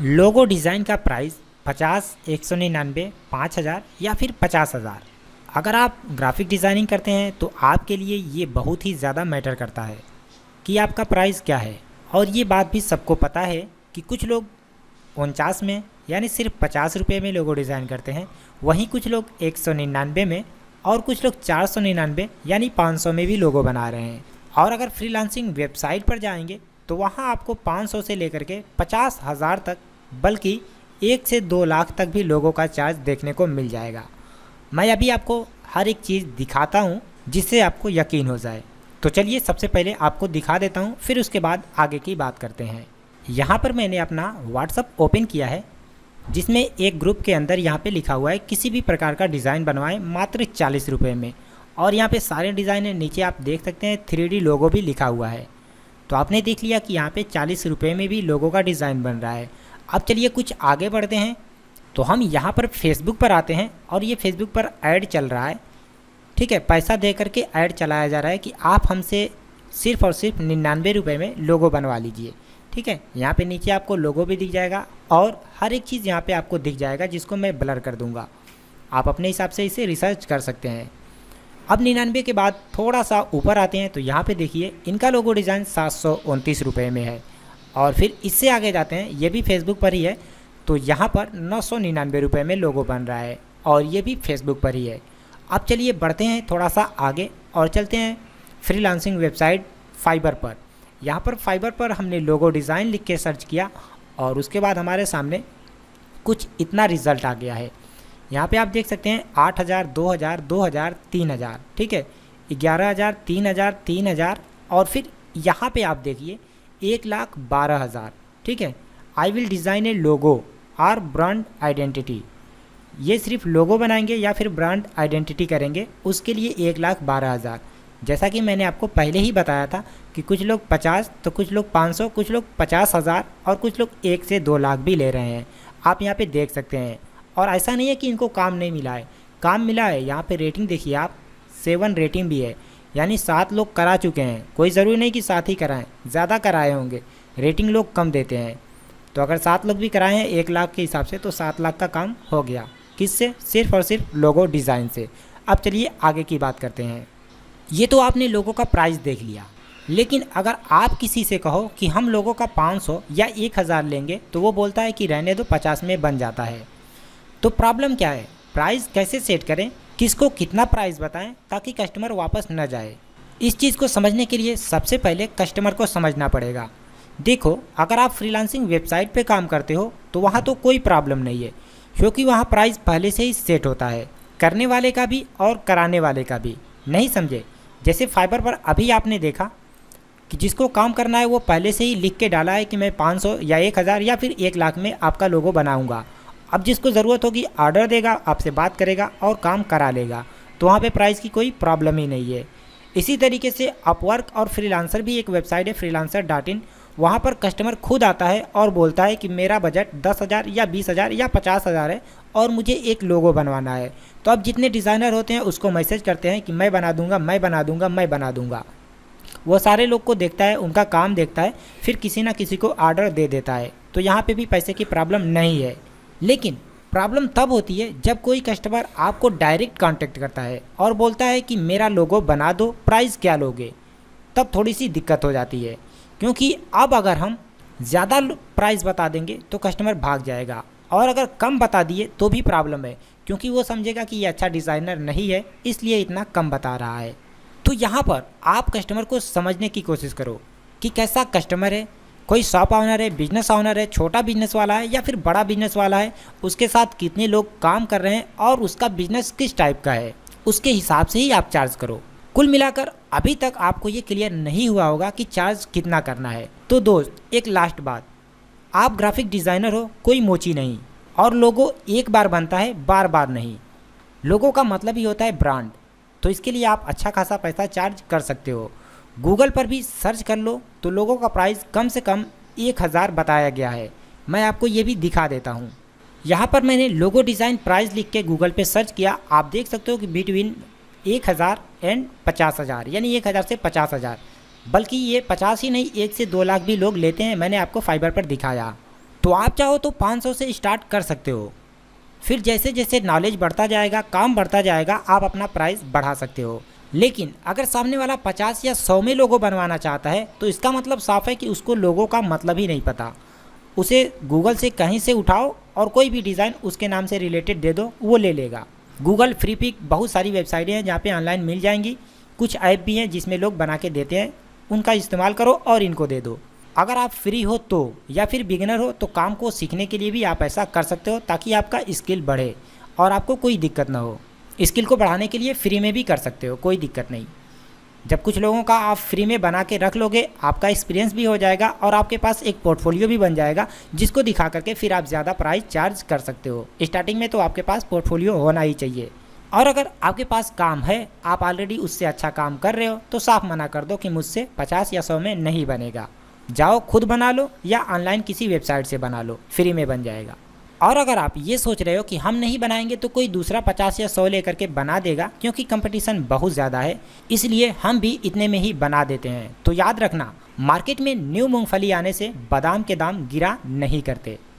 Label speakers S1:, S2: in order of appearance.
S1: Logo design का price 50, 199, 5000 या फिर 50,000। अगर आप ग्राफिक डिज़ाइनिंग करते हैं तो आपके लिए ये बहुत ही ज़्यादा मैटर करता है कि आपका प्राइस क्या है। और ये बात भी सबको पता है कि कुछ लोग 49 में यानी सिर्फ 50 रुपये में लोगो डिज़ाइन करते हैं, वहीं कुछ लोग 199 में और कुछ लोग 499 यानी 500 में भी लोगो बना रहे हैं। और अगर फ्रीलांसिंग वेबसाइट पर जाएंगे तो वहाँ आपको 500 से लेकर के 50,000 तक, बल्कि 1 से 2 लाख तक भी लोगों का चार्ज देखने को मिल जाएगा। मैं अभी आपको हर एक चीज़ दिखाता हूँ जिससे आपको यकीन हो जाए। तो चलिए सबसे पहले आपको दिखा देता हूँ, फिर उसके बाद आगे की बात करते हैं। यहाँ पर मैंने अपना व्हाट्सअप ओपन किया है, जिसमें एक ग्रुप के अंदर यहाँ पे लिखा हुआ है किसी भी प्रकार का डिज़ाइन बनवाएं मात्र 40 रुपये में। और यहाँ पे सारे डिज़ाइन है, नीचे आप देख सकते हैं 3D लोगो भी लिखा हुआ है। तो आपने देख लिया कि यहाँ पे 40 रुपये में भी लोगों का डिज़ाइन बन रहा है। अब चलिए कुछ आगे बढ़ते हैं। तो हम यहाँ पर फेसबुक पर आते हैं और ये फेसबुक पर ऐड चल रहा है, ठीक है। पैसा दे करके ऐड चलाया जा रहा है कि आप हमसे सिर्फ़ और सिर्फ 99 रुपये में लोगो बनवा लीजिए, ठीक है। यहाँ पे नीचे आपको लोगो भी दिख जाएगा और हर एक चीज़ यहाँ पे आपको दिख जाएगा, जिसको मैं ब्लर कर दूँगा। आप अपने हिसाब से इसे रिसर्च कर सकते हैं। अब 99 के बाद थोड़ा सा ऊपर आते हैं तो यहाँ पे देखिए इनका लोगो डिज़ाइन 729 रुपये में है। और फिर इससे आगे जाते हैं, ये भी फेसबुक पर ही है, तो यहाँ पर 999 रुपये में लोगो बन रहा है और ये भी फेसबुक पर ही है। अब चलिए बढ़ते हैं थोड़ा सा आगे और चलते हैं फ्रीलांसिंग वेबसाइट फाइबर पर। यहाँ पर फाइबर पर हमने लोगो डिज़ाइन लिख के सर्च किया और उसके बाद हमारे सामने कुछ इतना रिज़ल्ट आ गया है। यहाँ पे आप देख सकते हैं 8,000, 2,000, 2,000, 3,000, ठीक है, 11,000, 3,000, 3,000 और फिर यहाँ पे आप देखिए 1,12,000, ठीक है। I will design a logo or brand identity. ये सिर्फ लोगो बनाएंगे या फिर ब्रांड आइडेंटिटी करेंगे, उसके लिए 1,12,000। जैसा कि मैंने आपको पहले ही बताया था कि कुछ लोग 50, तो कुछ लोग 500, कुछ लोग 50,000 और कुछ लोग 1 से 2 लाख भी ले रहे हैं। आप यहाँ पे देख सकते हैं। और ऐसा नहीं है कि इनको काम नहीं मिला है, काम मिला है। यहाँ पे रेटिंग देखिए आप, 7 रेटिंग भी है, यानी 7 लोग करा चुके हैं। कोई ज़रूरी नहीं कि 7 ही कराएं, ज़्यादा कराए होंगे, रेटिंग लोग कम देते हैं। तो अगर 7 लोग भी कराए हैं 1 लाख के हिसाब से, तो 7 लाख का काम हो गया। किससे? सिर्फ और सिर्फ लोगो डिज़ाइन से। अब चलिए आगे की बात करते हैं। ये तो आपने लोगों का प्राइस देख लिया, लेकिन अगर आप किसी से कहो कि हम लोगों का 500 या 1,000 लेंगे, तो वो बोलता है कि रहने दो, 50 में बन जाता है। तो प्रॉब्लम क्या है? प्राइस कैसे सेट करें, किसको कितना प्राइस बताएं ताकि कस्टमर वापस न जाए? इस चीज़ को समझने के लिए सबसे पहले कस्टमर को समझना पड़ेगा। देखो, अगर आप फ्रीलांसिंग वेबसाइट पे काम करते हो तो वहाँ तो कोई प्रॉब्लम नहीं है, क्योंकि वहाँ प्राइस पहले से ही सेट होता है, करने वाले का भी और कराने वाले का भी। नहीं समझे? जैसे फाइबर पर अभी आपने देखा कि जिसको काम करना है वो पहले से ही लिख के डाला है कि मैं 500 या 1,000 या फिर 1 लाख में आपका लोगो बनाऊंगा। अब जिसको ज़रूरत होगी ऑर्डर देगा, आपसे बात करेगा और काम करा लेगा। तो वहाँ पे प्राइस की कोई प्रॉब्लम ही नहीं है। इसी तरीके से अपवर्क और फ्रीलांसर भी एक वेबसाइट है, freelancer.in। वहाँ पर कस्टमर खुद आता है और बोलता है कि मेरा बजट 10,000 या 20,000 या 50,000 है और मुझे एक लोगो बनवाना है। तो अब जितने डिज़ाइनर होते हैं उसको मैसेज करते हैं कि मैं बना दूंगा, मैं बना दूंगा, मैं बना दूंगा। वो सारे लोग को देखता है, उनका काम देखता है, फिर किसी ना किसी को ऑर्डर दे देता है। तो यहाँ पे भी पैसे की प्रॉब्लम नहीं है। लेकिन प्रॉब्लम तब होती है जब कोई कस्टमर आपको डायरेक्ट कांटेक्ट करता है और बोलता है कि मेरा लोगो बना दो, प्राइस क्या लोगे? तब थोड़ी सी दिक्कत हो जाती है, क्योंकि अब अगर हम ज़्यादा प्राइस बता देंगे तो कस्टमर भाग जाएगा, और अगर कम बता दिए तो भी प्रॉब्लम है, क्योंकि वो समझेगा कि ये अच्छा डिज़ाइनर नहीं है इसलिए इतना कम बता रहा है। तो यहाँ पर आप कस्टमर को समझने की कोशिश करो कि कैसा कस्टमर है। कोई शॉप ऑनर है, बिजनेस ऑनर है, छोटा बिजनेस वाला है या फिर बड़ा बिजनेस वाला है, उसके साथ कितने लोग काम कर रहे हैं और उसका बिजनेस किस टाइप का है, उसके हिसाब से ही आप चार्ज करो। कुल मिलाकर अभी तक आपको ये क्लियर नहीं हुआ होगा कि चार्ज कितना करना है। तो दोस्त, एक लास्ट बात, आप ग्राफिक डिज़ाइनर हो, कोई मोची नहीं, और लोगो एक बार बनता है, बार बार नहीं। लोगो का मतलब ही होता है ब्रांड। तो इसके लिए आप अच्छा खासा पैसा चार्ज कर सकते हो। गूगल पर भी सर्च कर लो तो लोगों का प्राइस कम से कम 1,000 बताया गया है। मैं आपको ये भी दिखा देता हूँ। यहाँ पर मैंने लोगो डिज़ाइन प्राइस लिख के गूगल पे सर्च किया। आप देख सकते हो कि बिटवीन 1,000 एंड 50,000, यानी 1,000 से 50,000, बल्कि ये 50 ही नहीं 1 से 2 लाख भी लोग लेते हैं। मैंने आपको फाइबर पर दिखाया। तो आप चाहो तो 500 से स्टार्ट कर सकते हो। फिर जैसे जैसे नॉलेज बढ़ता जाएगा, काम बढ़ता जाएगा, आप अपना प्राइस बढ़ा सकते हो। लेकिन अगर सामने वाला 50 या 100 में लोगो बनवाना चाहता है तो इसका मतलब साफ है कि उसको लोगों का मतलब ही नहीं पता। उसे गूगल से कहीं से उठाओ और कोई भी डिज़ाइन उसके नाम से रिलेटेड दे दो, वो ले लेगा। गूगल फ्री पिक बहुत सारी वेबसाइटें हैं जहाँ पे ऑनलाइन मिल जाएंगी। कुछ ऐप भी हैं जिसमें लोग बना के देते हैं, उनका इस्तेमाल करो और इनको दे दो। अगर आप फ्री हो तो या फिर बिगिनर हो तो काम को सीखने के लिए भी आप ऐसा कर सकते हो ताकि आपका स्किल बढ़े और आपको कोई दिक्कत ना हो। स्किल को बढ़ाने के लिए फ्री में भी कर सकते हो, कोई दिक्कत नहीं। जब कुछ लोगों का आप फ्री में बना के रख लोगे, आपका एक्सपीरियंस भी हो जाएगा और आपके पास एक पोर्टफोलियो भी बन जाएगा जिसको दिखा करके फिर आप ज़्यादा प्राइस चार्ज कर सकते हो। स्टार्टिंग में तो आपके पास पोर्टफोलियो होना ही चाहिए। और अगर आपके पास काम है, आप ऑलरेडी उससे अच्छा काम कर रहे हो, तो साफ मना कर दो कि मुझसे 50 या 100 में नहीं बनेगा। जाओ खुद बना लो या ऑनलाइन किसी वेबसाइट से बना लो, फ्री में बन जाएगा। और अगर आप ये सोच रहे हो कि हम नहीं बनाएंगे तो कोई दूसरा 50 या 100 लेकर के बना देगा, क्योंकि कंपटीशन बहुत ज़्यादा है, इसलिए हम भी इतने में ही बना देते हैं। तो याद रखना, मार्केट में न्यू मूंगफली आने से बादाम के दाम गिरा नहीं करते।